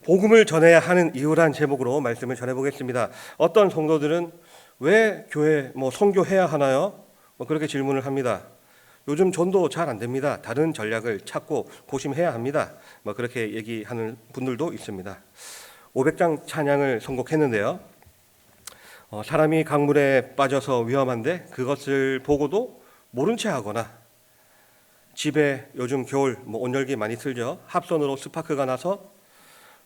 복음을 전해야 하는 이유란 제목으로 말씀을 전해보겠습니다. 어떤 성도들은 왜 교회 선교해야 하나요? 그렇게 질문을 합니다. 요즘 전도 잘 안 됩니다. 다른 전략을 찾고 고심해야 합니다. 그렇게 얘기하는 분들도 있습니다. 500장 찬양을 선곡했는데요. 사람이 강물에 빠져서 위험한데 그것을 보고도 모른 채 하거나, 집에 요즘 겨울 온열기 많이 틀죠. 합선으로 스파크가 나서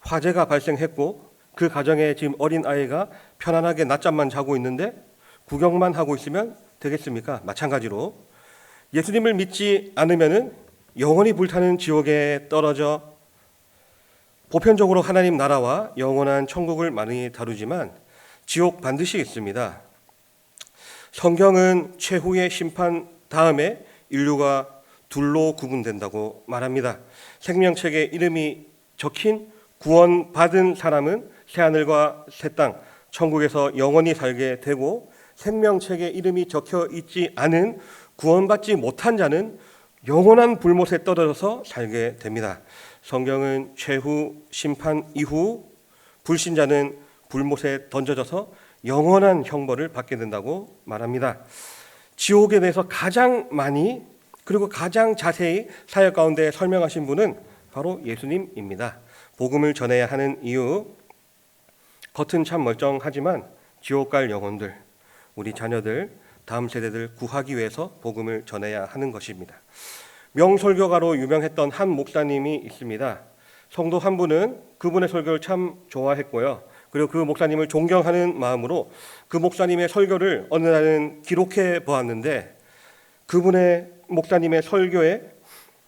화재가 발생했고 그 가정에 지금 어린아이가 편안하게 낮잠만 자고 있는데 구경만 하고 있으면 되겠습니까? 마찬가지로 예수님을 믿지 않으면은 영원히 불타는 지옥에 떨어져 보편적으로 하나님 나라와 영원한 천국을 많이 다루지만 지옥 반드시 있습니다. 성경은 최후의 심판 다음에 인류가 둘로 구분된다고 말합니다. 생명책에 이름이 적힌 구원받은 사람은 새하늘과 새 땅, 천국에서 영원히 살게 되고, 생명책에 이름이 적혀 있지 않은 구원받지 못한 자는 영원한 불못에 떨어져서 살게 됩니다. 성경은 최후 심판 이후 불신자는 불못에 던져져서 영원한 형벌을 받게 된다고 말합니다. 지옥에 대해서 가장 많이 그리고 가장 자세히 사역 가운데 설명하신 분은 바로 예수님입니다. 복음을 전해야 하는 이유, 겉은 참 멀쩡하지만 지옥 갈 영혼들, 우리 자녀들, 다음 세대들 구하기 위해서 복음을 전해야 하는 것입니다. 명설교가로 유명했던 한 목사님이 있습니다. 성도 한 분은 그분의 설교를 참 좋아했고요. 그리고 그 목사님을 존경하는 마음으로 그 목사님의 설교를 어느 날은 기록해 보았는데, 그분의 목사님의 설교에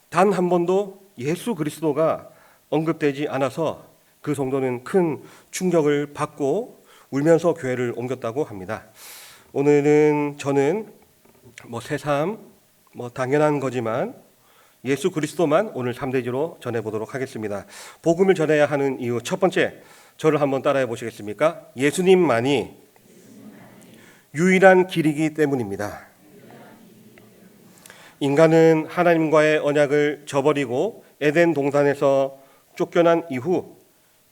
단 한 번도 예수 그리스도가 언급되지 않아서 그 성도는 큰 충격을 받고 울면서 교회를 옮겼다고 합니다. 오늘은 저는 새삼 당연한 거지만 예수 그리스도만 오늘 3대지로 전해보도록 하겠습니다. 복음을 전해야 하는 이유, 첫 번째, 저를 한번 따라해 보시겠습니까? 예수님만이 유일한 길이기 때문입니다. 인간은 하나님과의 언약을 저버리고 에덴 동산에서 쫓겨난 이후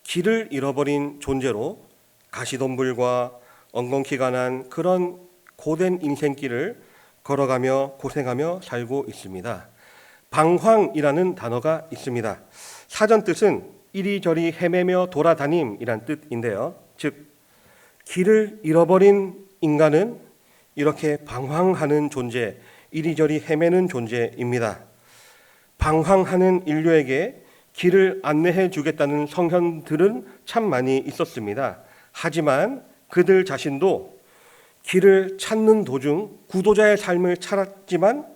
길을 잃어버린 존재로 가시덤불과 엉겅퀴가 난 그런 고된 인생길을 걸어가며 고생하며 살고 있습니다. 방황이라는 단어가 있습니다. 사전 뜻은 이리저리 헤매며 돌아다님이란 뜻인데요. 즉, 길을 잃어버린 인간은 이렇게 방황하는 존재, 이리저리 헤매는 존재입니다. 방황하는 인류에게 길을 안내해 주겠다는 성현들은 참 많이 있었습니다. 하지만 그들 자신도 길을 찾는 도중 구도자의 삶을 찾았지만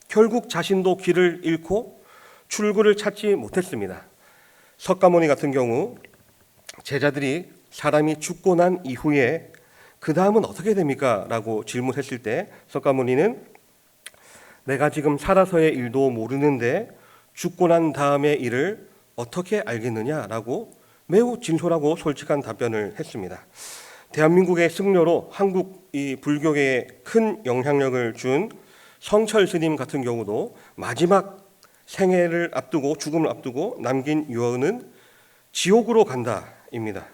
결국 자신도 길을 잃고 출구를 찾지 못했습니다. 석가모니 같은 경우 제자들이 사람이 죽고 난 이후에 그 다음은 어떻게 됩니까? 라고 질문했을 때 석가모니는 내가 지금 살아서의 일도 모르는데 죽고 난 다음의 일을 어떻게 알겠느냐라고 매우 진솔하고 솔직한 답변을 했습니다. 대한민국의 승려로 한국 이 불교계에 큰 영향력을 준 성철 스님 같은 경우도 마지막 생애를 앞두고 죽음을 앞두고 남긴 유언은 지옥으로 간다입니다.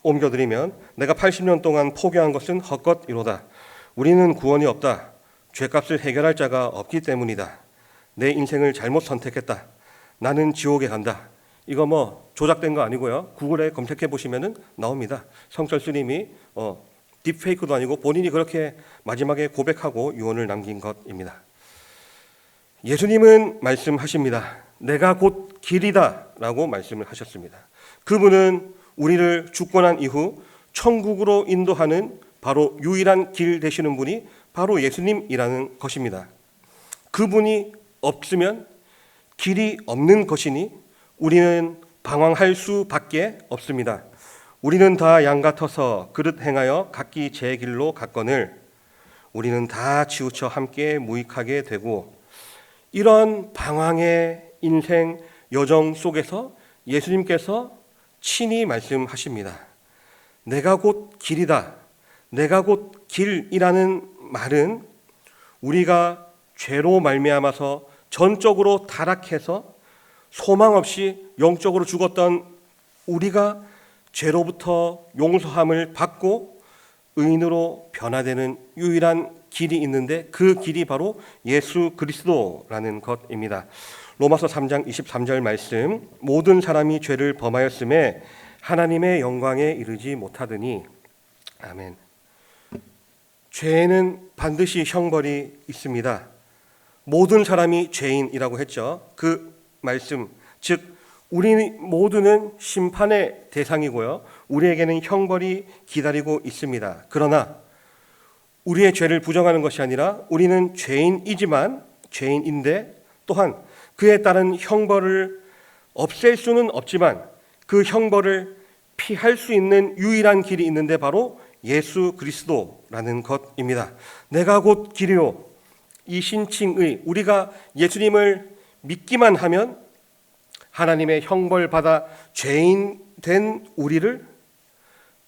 옮겨드리면 내가 80년 동안 포기한 것은 헛것이로다. 우리는 구원이 없다. 죄값을 해결할 자가 없기 때문이다. 내 인생을 잘못 선택했다. 나는 지옥에 간다. 이거 조작된 거 아니고요. 구글에 검색해 보시면은 나옵니다. 성철 스님이 딥페이크도 아니고 본인이 그렇게 마지막에 고백하고 유언을 남긴 것입니다. 예수님은 말씀하십니다. 내가 곧 길이다 라고 말씀을 하셨습니다. 그분은 우리를 죽고 난 이후 천국으로 인도하는 바로 유일한 길 되시는 분이 바로 예수님이라는 것입니다. 그분이 없으면 길이 없는 것이니 우리는 방황할 수밖에 없습니다. 우리는 다 양 같아서 그릇 행하여 각기 제 길로 갔거늘 우리는 다 치우쳐 함께 무익하게 되고, 이런 방황의 인생 여정 속에서 예수님께서 친히 말씀하십니다. 내가 곧 길이다. 내가 곧 길이라는 말은 우리가 죄로 말미암아서 전적으로 타락해서 소망 없이 영적으로 죽었던 우리가 죄로부터 용서함을 받고 의인으로 변화되는 유일한 길이 있는데 그 길이 바로 예수 그리스도라는 것입니다. 로마서 3장 23절 말씀, 모든 사람이 죄를 범하였음에 하나님의 영광에 이르지 못하더니. 아멘. 죄에는 반드시 형벌이 있습니다. 모든 사람이 죄인이라고 했죠. 그 말씀, 즉 우리 모두는 심판의 대상이고요, 우리에게는 형벌이 기다리고 있습니다. 그러나 우리의 죄를 부정하는 것이 아니라 우리는 죄인인데 또한 그에 따른 형벌을 없앨 수는 없지만 그 형벌을 피할 수 있는 유일한 길이 있는데 바로 예수 그리스도라는 것입니다. 내가 곧 길이요, 이 신칭의, 우리가 예수님을 믿기만 하면 하나님의 형벌받아 죄인 된 우리를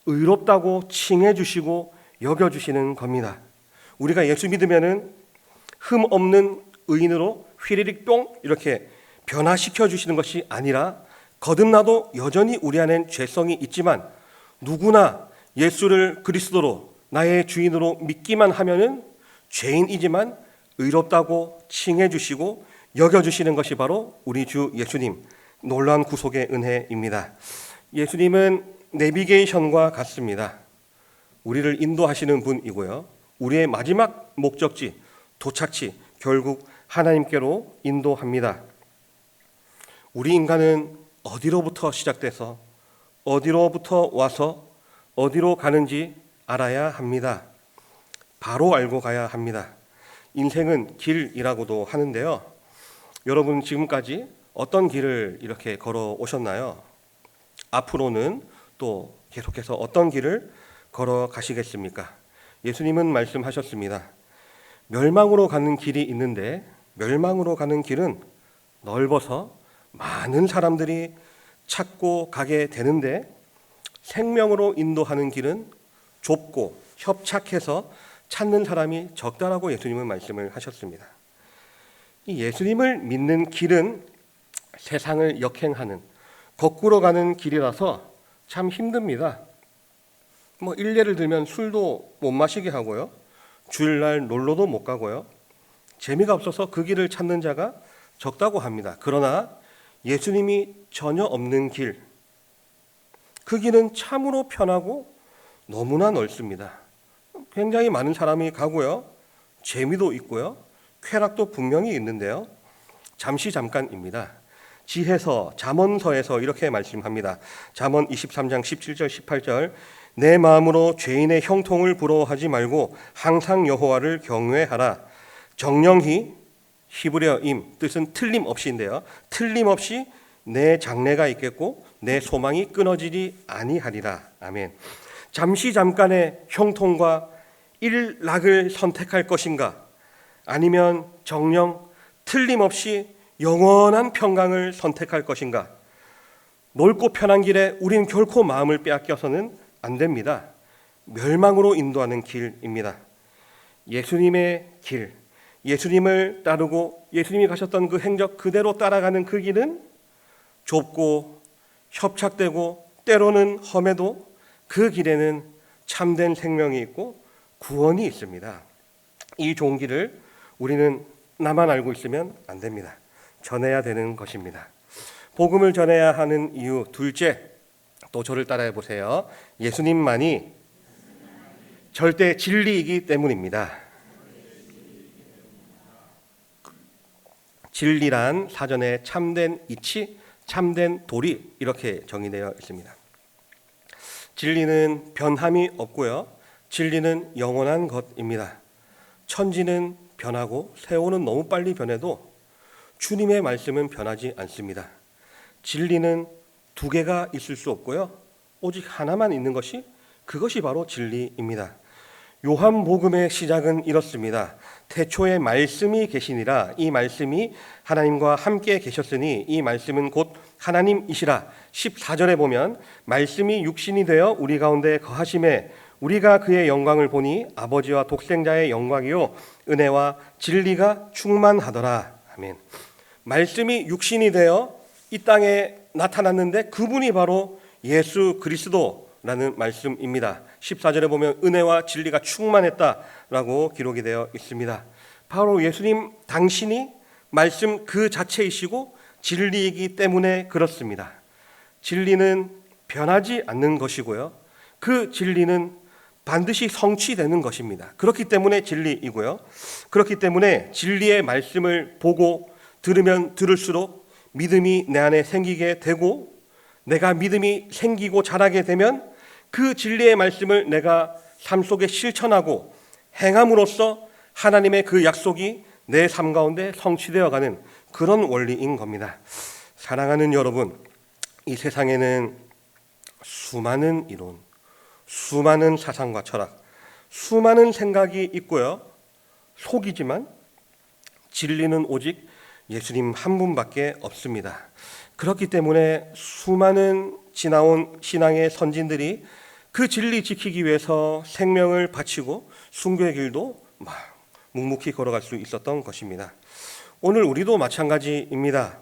의롭다고 칭해 주시고 여겨 주시는 겁니다. 우리가 예수 믿으면은 흠 없는 의인으로 휘리릭 뿅 이렇게 변화시켜 주시는 것이 아니라 거듭나도 여전히 우리 안엔 죄성이 있지만 누구나 예수를 그리스도로 나의 주인으로 믿기만 하면은 죄인이지만 의롭다고 칭해 주시고 여겨 주시는 것이 바로 우리 주 예수님, 놀라운 구속의 은혜입니다. 예수님은 내비게이션과 같습니다. 우리를 인도하시는 분이고요, 우리의 마지막 목적지, 도착지, 결국 하나님께로 인도합니다. 우리 인간은 어디로부터 시작돼서 어디로부터 와서 어디로 가는지 알아야 합니다. 바로 알고 가야 합니다. 인생은 길이라고도 하는데요, 여러분 지금까지 어떤 길을 이렇게 걸어 오셨나요? 앞으로는 또 계속해서 어떤 길을 걸어 가시겠습니까? 예수님은 말씀하셨습니다. 멸망으로 가는 길이 있는데 멸망으로 가는 길은 넓어서 많은 사람들이 찾고 가게 되는데 생명으로 인도하는 길은 좁고 협착해서 찾는 사람이 적다라고 예수님은 말씀을 하셨습니다. 이 예수님을 믿는 길은 세상을 역행하는 거꾸로 가는 길이라서 참 힘듭니다. 일례를 들면 술도 못 마시게 하고요, 주일날 놀러도 못 가고요, 재미가 없어서 그 길을 찾는 자가 적다고 합니다. 그러나 예수님이 전혀 없는 길, 그 길은 참으로 편하고 너무나 넓습니다. 굉장히 많은 사람이 가고요, 재미도 있고요, 쾌락도 분명히 있는데요, 잠깐입니다. 지혜서, 잠언서에서 이렇게 말씀합니다. 잠언 23장 17절 18절, 내 마음으로 죄인의 형통을 부러워하지 말고 항상 여호와를 경외하라. 정령히, 히브리어임 뜻은 틀림없이인데요, 틀림없이 내 장래가 있겠고 내 소망이 끊어지지 아니하리라. 아멘. 잠깐의 형통과 일락을 선택할 것인가, 아니면 정령 틀림없이 영원한 평강을 선택할 것인가? 넓고 편한 길에 우린 결코 마음을 빼앗겨서는 안 됩니다. 멸망으로 인도하는 길입니다. 예수님의 길, 예수님을 따르고 예수님이 가셨던 그 행적 그대로 따라가는 그 길은 좁고 협착되고 때로는 험해도 그 길에는 참된 생명이 있고 구원이 있습니다. 이 좋은 길을 우리는 나만 알고 있으면 안 됩니다. 전해야 되는 것입니다. 복음을 전해야 하는 이유 둘째, 또 저를 따라해 보세요. 예수님만이 절대 진리이기 때문입니다. 진리란 사전에 참된 이치, 참된 도리 이렇게 정의되어 있습니다. 진리는 변함이 없고요, 진리는 영원한 것입니다. 천지는 변하고 세월은 너무 빨리 변해도 주님의 말씀은 변하지 않습니다. 진리는 두 개가 있을 수 없고요, 오직 하나만 있는 것이, 그것이 바로 진리입니다. 요한복음의 시작은 이렇습니다. 태초에 말씀이 계시니라. 이 말씀이 하나님과 함께 계셨으니 이 말씀은 곧 하나님이시라. 14절에 보면 말씀이 육신이 되어 우리 가운데 거하심에 우리가 그의 영광을 보니 아버지와 독생자의 영광이요 은혜와 진리가 충만하더라. 아멘. 말씀이 육신이 되어 이 땅에 나타났는데 그분이 바로 예수 그리스도라는 말씀입니다. 14절에 보면 은혜와 진리가 충만했다라고 기록이 되어 있습니다. 바로 예수님 당신이 말씀 그 자체이시고 진리이기 때문에 그렇습니다. 진리는 변하지 않는 것이고요. 그 진리는 반드시 성취되는 것입니다. 그렇기 때문에 진리이고요. 그렇기 때문에 진리의 말씀을 보고 들으면 들을수록 믿음이 내 안에 생기게 되고, 내가 믿음이 생기고 자라게 되면 그 진리의 말씀을 내가 삶 속에 실천하고 행함으로써 하나님의 그 약속이 내 삶 가운데 성취되어 가는 그런 원리인 겁니다. 사랑하는 여러분, 이 세상에는 수많은 이론, 수많은 사상과 철학, 수많은 생각이 있고요. 속이지만 진리는 오직 예수님 한 분밖에 없습니다. 그렇기 때문에 수많은 지나온 신앙의 선진들이 그 진리 지키기 위해서 생명을 바치고 순교의 길도 묵묵히 걸어갈 수 있었던 것입니다. 오늘 우리도 마찬가지입니다.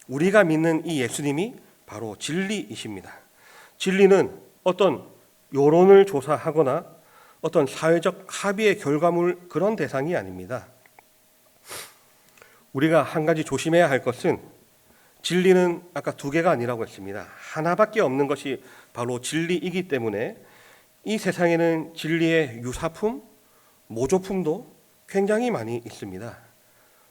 우리가 믿는 이 예수님이 바로 진리이십니다. 진리는 어떤 여론을 조사하거나 어떤 사회적 합의의 결과물, 그런 대상이 아닙니다. 우리가 한 가지 조심해야 할 것은, 진리는 아까 두 개가 아니라고 했습니다. 하나밖에 없는 것이 바로 진리이기 때문에 이 세상에는 진리의 유사품, 모조품도 굉장히 많이 있습니다.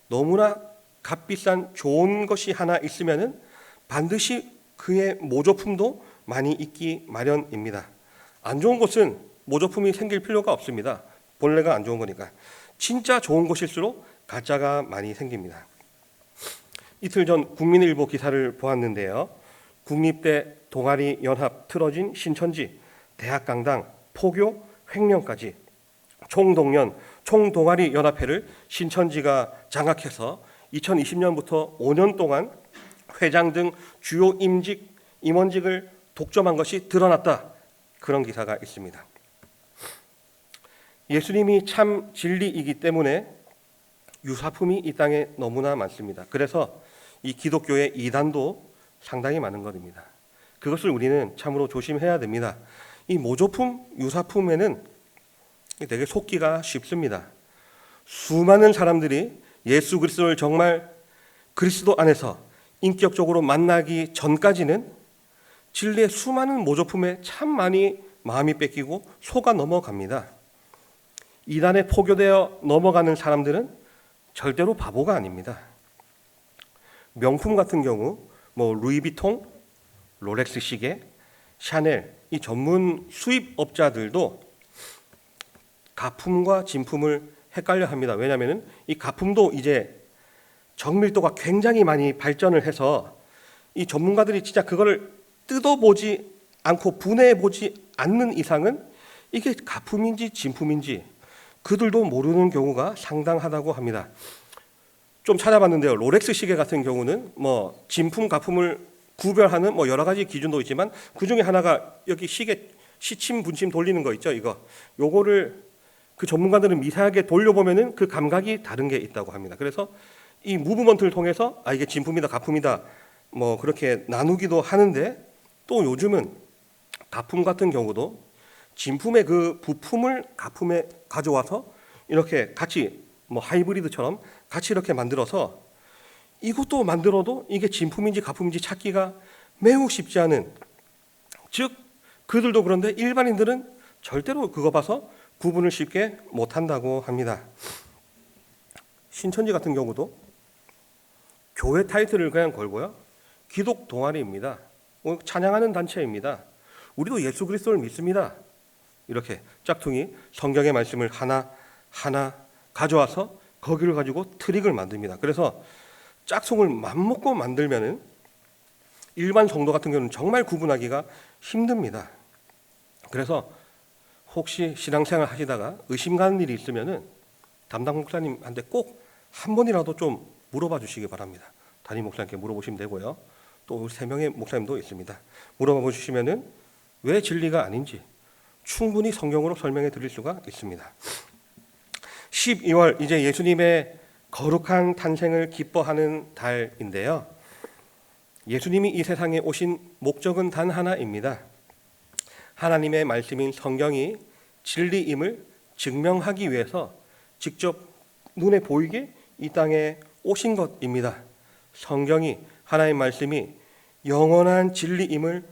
너무나 값비싼 좋은 것이 하나 있으면 반드시 그의 모조품도 많이 있기 마련입니다. 안 좋은 것은 모조품이 생길 필요가 없습니다. 본래가 안 좋은 거니까. 진짜 좋은 것일수록 가짜가 많이 생깁니다. 이틀 전 국민일보 기사를 보았는데요. 국립대 동아리 연합 틀어진 신천지, 대학강당, 포교, 횡령까지 총동연, 총동아리 연합회를 신천지가 장악해서 2020년부터 5년 동안 회장 등 주요 임원직을 독점한 것이 드러났다. 그런 기사가 있습니다. 예수님이 참 진리이기 때문에 유사품이 이 땅에 너무나 많습니다. 그래서 이 기독교의 이단도 상당히 많은 것입니다. 그것을 우리는 참으로 조심해야 됩니다. 이 모조품, 유사품에는 되게 속기가 쉽습니다. 수많은 사람들이 예수 그리스도를 정말 그리스도 안에서 인격적으로 만나기 전까지는 진리의 수많은 모조품에 참 많이 마음이 뺏기고 속아 넘어갑니다. 이단에 포교되어 넘어가는 사람들은 절대로 바보가 아닙니다. 명품 같은 경우 루이비통, 롤렉스 시계, 샤넬, 이 전문 수입업자들도 가품과 진품을 헷갈려 합니다. 왜냐하면 이 가품도 이제 정밀도가 굉장히 많이 발전을 해서 이 전문가들이 진짜 그거를 뜯어보지 않고 분해해보지 않는 이상은 이게 가품인지 진품인지 그들도 모르는 경우가 상당하다고 합니다. 좀 찾아봤는데요. 롤렉스 시계 같은 경우는 진품, 가품을 구별하는 여러 가지 기준도 있지만 그 중에 하나가 여기 시계 시침, 분침 돌리는 거 있죠. 요거를 그 전문가들은 미세하게 돌려보면은 그 감각이 다른 게 있다고 합니다. 그래서 이 무브먼트를 통해서 이게 진품이다, 가품이다 그렇게 나누기도 하는데, 또 요즘은 가품 같은 경우도 진품의 그 부품을 가품에 가져와서 이렇게 같이 하이브리드처럼 같이 이렇게 만들어서 이것도 만들어도 이게 진품인지 가품인지 찾기가 매우 쉽지 않은, 즉 그들도 그런데 일반인들은 절대로 그거 봐서 구분을 쉽게 못한다고 합니다. 신천지 같은 경우도 교회 타이틀을 그냥 걸고요. 기독 동아리입니다. 찬양하는 단체입니다. 우리도 예수 그리스도를 믿습니다. 이렇게 짝퉁이 성경의 말씀을 하나 가져와서 거기를 가지고 트릭을 만듭니다. 그래서 짝퉁을 맘먹고 만들면은 일반 성도 같은 경우는 정말 구분하기가 힘듭니다. 그래서 혹시 신앙생활 하시다가 의심 가는 일이 있으면은 담당 목사님한테 꼭 한 번이라도 좀 물어봐 주시기 바랍니다. 담임 목사님께 물어보시면 되고요. 또 3명의 목사님도 있습니다. 물어봐 주시면은 왜 진리가 아닌지 충분히 성경으로 설명해 드릴 수가 있습니다. 12월 이제 예수님의 거룩한 탄생을 기뻐하는 달인데요. 예수님이 이 세상에 오신 목적은 단 하나입니다. 하나님의 말씀인 성경이 진리임을 증명하기 위해서 직접 눈에 보이게 이 땅에 오신 것입니다. 성경이, 하나님의 말씀이 영원한 진리임을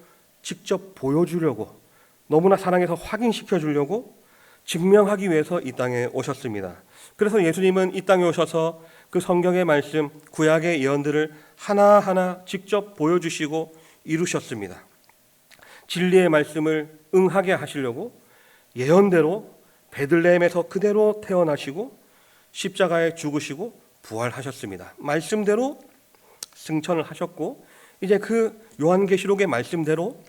직접 보여주려고, 너무나 사랑해서 확인시켜 주려고 증명하기 위해서 이 땅에 오셨습니다. 그래서 예수님은 이 땅에 오셔서 그 성경의 말씀, 구약의 예언들을 하나하나 직접 보여주시고 이루셨습니다. 진리의 말씀을 응하게 하시려고 예언대로 베들레헴에서 그대로 태어나시고 십자가에 죽으시고 부활하셨습니다. 말씀대로 승천을 하셨고, 이제 그 요한계시록의 말씀대로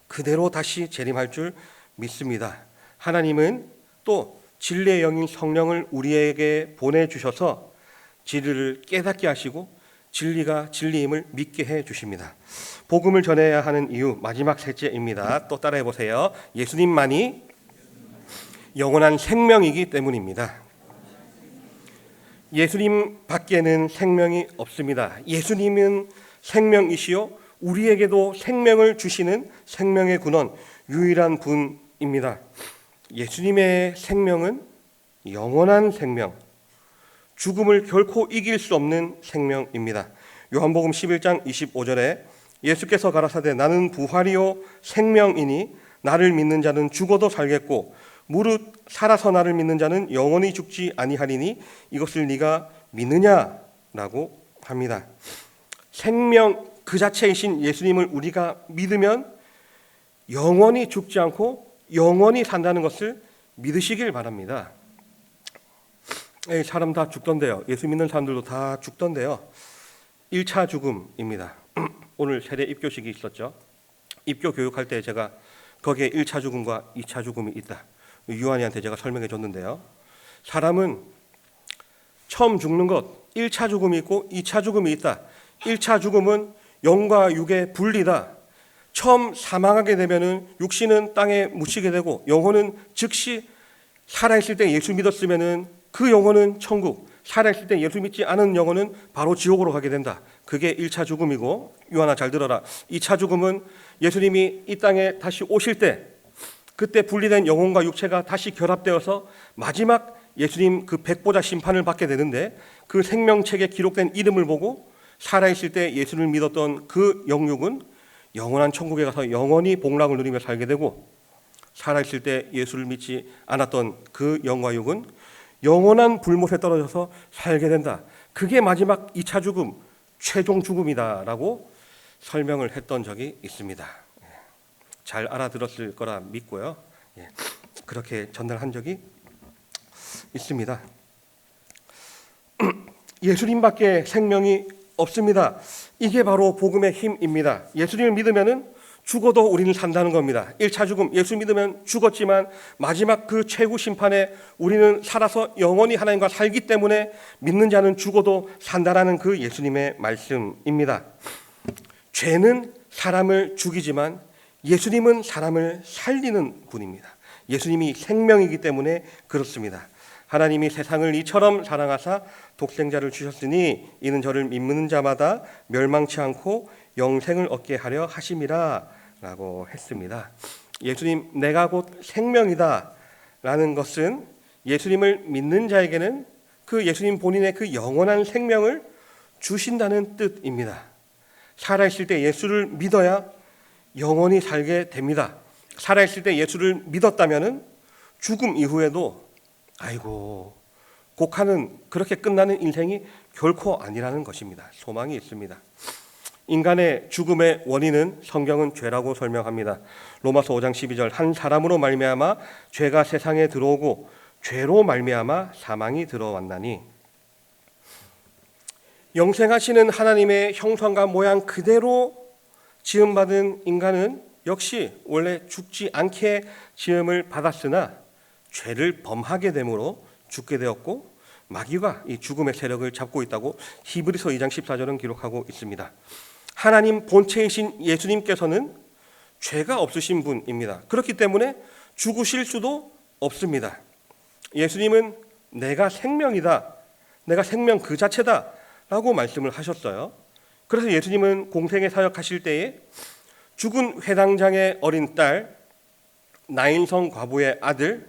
그대로 다시 재림할 줄 믿습니다. 하나님은 또 진리의 영인 성령을 우리에게 보내주셔서 진리를 깨닫게 하시고 진리가 진리임을 믿게 해주십니다. 복음을 전해야 하는 이유, 마지막 셋째입니다. 또 따라해 보세요. 예수님만이 영원한 생명이기 때문입니다. 예수님 밖에는 생명이 없습니다. 예수님은 생명이시요 우리에게도 생명을 주시는 생명의 근원, 유일한 분입니다. 예수님의 생명은 영원한 생명, 죽음을 결코 이길 수 없는 생명입니다. 요한복음 11장 25절에 예수께서 가라사대 나는 부활이요 생명이니 나를 믿는 자는 죽어도 살겠고 무릇 살아서 나를 믿는 자는 영원히 죽지 아니하리니 이것을 네가 믿느냐라고 합니다. 생명 그 자체이신 예수님을 우리가 믿으면 영원히 죽지 않고 영원히 산다는 것을 믿으시길 바랍니다. 사람 다 죽던데요. 예수 믿는 사람들도 다 죽던데요. 1차 죽음입니다. 오늘 세례 입교식이 있었죠. 입교 교육할 때 제가 거기에 1차 죽음과 2차 죽음이 있다, 유한이한테 제가 설명해 줬는데요. 사람은 처음 죽는 것 1차 죽음이 있고 2차 죽음이 있다. 1차 죽음은 영과 육의 분리다. 처음 사망하게 되면은 육신은 땅에 묻히게 되고 영혼은 즉시 살아있을 때 예수 믿었으면은 그 영혼은 천국, 살아있을 때 예수 믿지 않은 영혼은 바로 지옥으로 가게 된다. 그게 1차 죽음이고, 유한아 잘 들어라. 2차 죽음은 예수님이 이 땅에 다시 오실 때 그때 분리된 영혼과 육체가 다시 결합되어서 마지막 예수님 그 백보자 심판을 받게 되는데, 그 생명책에 기록된 이름을 보고 살아있을 때 예수를 믿었던 그 영육은 영원한 천국에 가서 영원히 복락을 누리며 살게 되고, 살아있을 때 예수를 믿지 않았던 그 영과 육은 영원한 불못에 떨어져서 살게 된다. 그게 마지막 2차 죽음, 최종 죽음이다라고 설명을 했던 적이 있습니다. 잘 알아들었을 거라 믿고요. 그렇게 전달한 적이 있습니다. 예수님밖에 생명이 없습니다. 이게 바로 복음의 힘입니다. 예수님을 믿으면은 죽어도 우리는 산다는 겁니다. 1차 죽음, 예수 믿으면 죽었지만 마지막 그 최후 심판에 우리는 살아서 영원히 하나님과 살기 때문에 믿는 자는 죽어도 산다라는 그 예수님의 말씀입니다. 죄는 사람을 죽이지만 예수님은 사람을 살리는 분입니다. 예수님이 생명이기 때문에 그렇습니다. 하나님이 세상을 이처럼 사랑하사 독생자를 주셨으니 이는 저를 믿는 자마다 멸망치 않고 영생을 얻게 하려 하심이라 라고 했습니다. 예수님 내가 곧 생명이다 라는 것은 예수님을 믿는 자에게는 그 예수님 본인의 그 영원한 생명을 주신다는 뜻입니다. 살아있을 때 예수를 믿어야 영원히 살게 됩니다. 살아있을 때 예수를 믿었다면 죽음 이후에도 아이고 곡하는, 그렇게 끝나는 인생이 결코 아니라는 것입니다. 소망이 있습니다. 인간의 죽음의 원인은 성경은 죄라고 설명합니다. 로마서 5장 12절 한 사람으로 말미암아 죄가 세상에 들어오고 죄로 말미암아 사망이 들어왔나니, 영생하시는 하나님의 형상과 모양 그대로 지음받은 인간은 역시 원래 죽지 않게 지음을 받았으나 죄를 범하게 되므로 죽게 되었고 마귀가 이 죽음의 세력을 잡고 있다고 히브리서 2장 14절은 기록하고 있습니다. 하나님 본체이신 예수님께서는 죄가 없으신 분입니다. 그렇기 때문에 죽으실 수도 없습니다. 예수님은 내가 생명이다, 내가 생명 그 자체다 라고 말씀을 하셨어요. 그래서 예수님은 공생애 사역하실 때에 죽은 회당장의 어린 딸, 나인성 과부의 아들,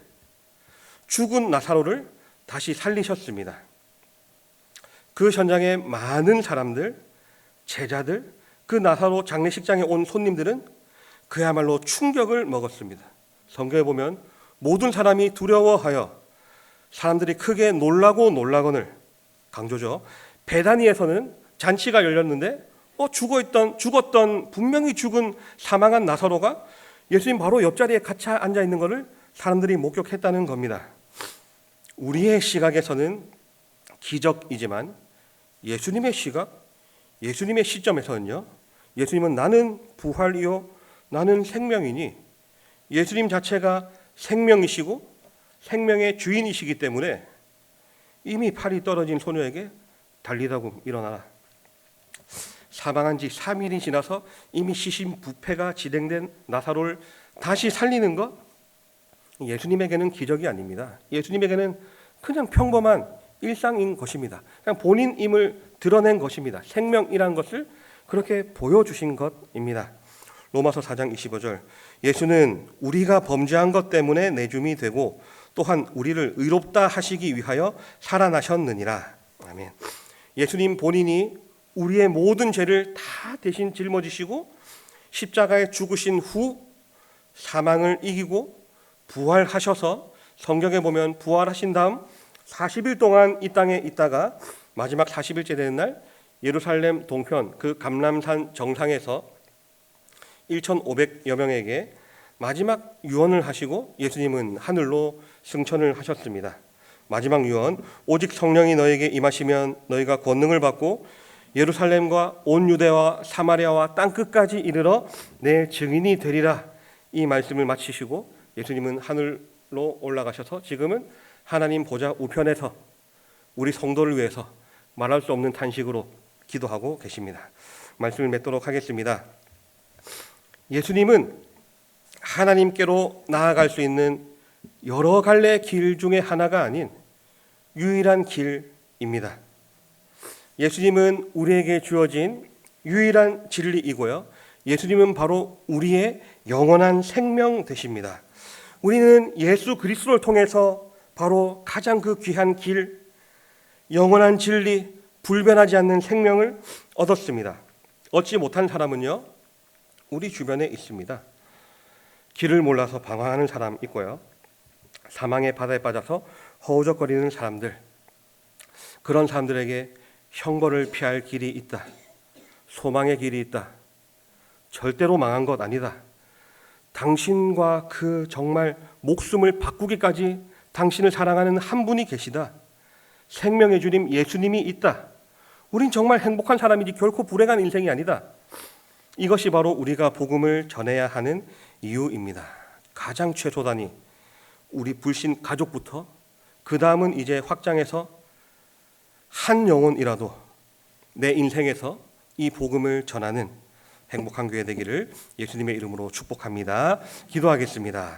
죽은 나사로를 다시 살리셨습니다. 그 현장에 많은 사람들, 제자들, 그 나사로 장례식장에 온 손님들은 그야말로 충격을 먹었습니다. 성경에 보면 모든 사람이 두려워하여 사람들이 크게 놀라거늘 강조죠. 베다니에서는 잔치가 열렸는데 죽었던 분명히 죽은 사망한 나사로가 예수님 바로 옆자리에 같이 앉아 있는 것을 사람들이 목격했다는 겁니다. 우리의 시각에서는 기적이지만 예수님의 시각, 예수님의 시점에서는요, 예수님은 나는 부활이요 나는 생명이니 예수님 자체가 생명이시고 생명의 주인이시기 때문에 이미 팔이 떨어진 소녀에게 달리다고 일어나라. 사망한 지 3일이 지나서 이미 시신부패가 진행된 나사로를 다시 살리는 것, 예수님에게는 기적이 아닙니다. 예수님에게는 그냥 평범한 일상인 것입니다. 그냥 본인임을 드러낸 것입니다. 생명이란 것을 그렇게 보여주신 것입니다. 로마서 4장 25절, 예수는 우리가 범죄한 것 때문에 내줌이 되고 또한 우리를 의롭다 하시기 위하여 살아나셨느니라. 아멘. 예수님 본인이 우리의 모든 죄를 다 대신 짊어지시고 십자가에 죽으신 후 사망을 이기고 부활하셔서, 성경에 보면 부활하신 다음 40일 동안 이 땅에 있다가 마지막 40일째 되는 날 예루살렘 동편 그 감람산 정상에서 1,500여 명에게 마지막 유언을 하시고 예수님은 하늘로 승천을 하셨습니다. 마지막 유언, 오직 성령이 너에게 임하시면 너희가 권능을 받고 예루살렘과 온 유대와 사마리아와 땅끝까지 이르러 내 증인이 되리라. 이 말씀을 마치시고 예수님은 하늘로 올라가셔서 지금은 하나님 보좌 우편에서 우리 성도를 위해서 말할 수 없는 탄식으로 기도하고 계십니다. 말씀을 맺도록 하겠습니다. 예수님은 하나님께로 나아갈 수 있는 여러 갈래 길 중에 하나가 아닌 유일한 길입니다. 예수님은 우리에게 주어진 유일한 진리이고요. 예수님은 바로 우리의 영원한 생명 되십니다. 우리는 예수 그리스도를 통해서 바로 가장 그 귀한 길, 영원한 진리, 불변하지 않는 생명을 얻었습니다. 얻지 못한 사람은요, 우리 주변에 있습니다. 길을 몰라서 방황하는 사람 있고요, 사망의 바다에 빠져서 허우적거리는 사람들, 그런 사람들에게 형벌을 피할 길이 있다, 소망의 길이 있다, 절대로 망한 것 아니다, 당신과 그 정말 목숨을 바꾸기까지 당신을 사랑하는 한 분이 계시다, 생명의 주님 예수님이 있다, 우린 정말 행복한 사람이지 결코 불행한 인생이 아니다. 이것이 바로 우리가 복음을 전해야 하는 이유입니다. 가장 최소단이 우리 불신 가족부터, 그 다음은 이제 확장해서 한 영혼이라도 내 인생에서 이 복음을 전하는 행복한 교회 되기를 예수님의 이름으로 축복합니다. 기도하겠습니다.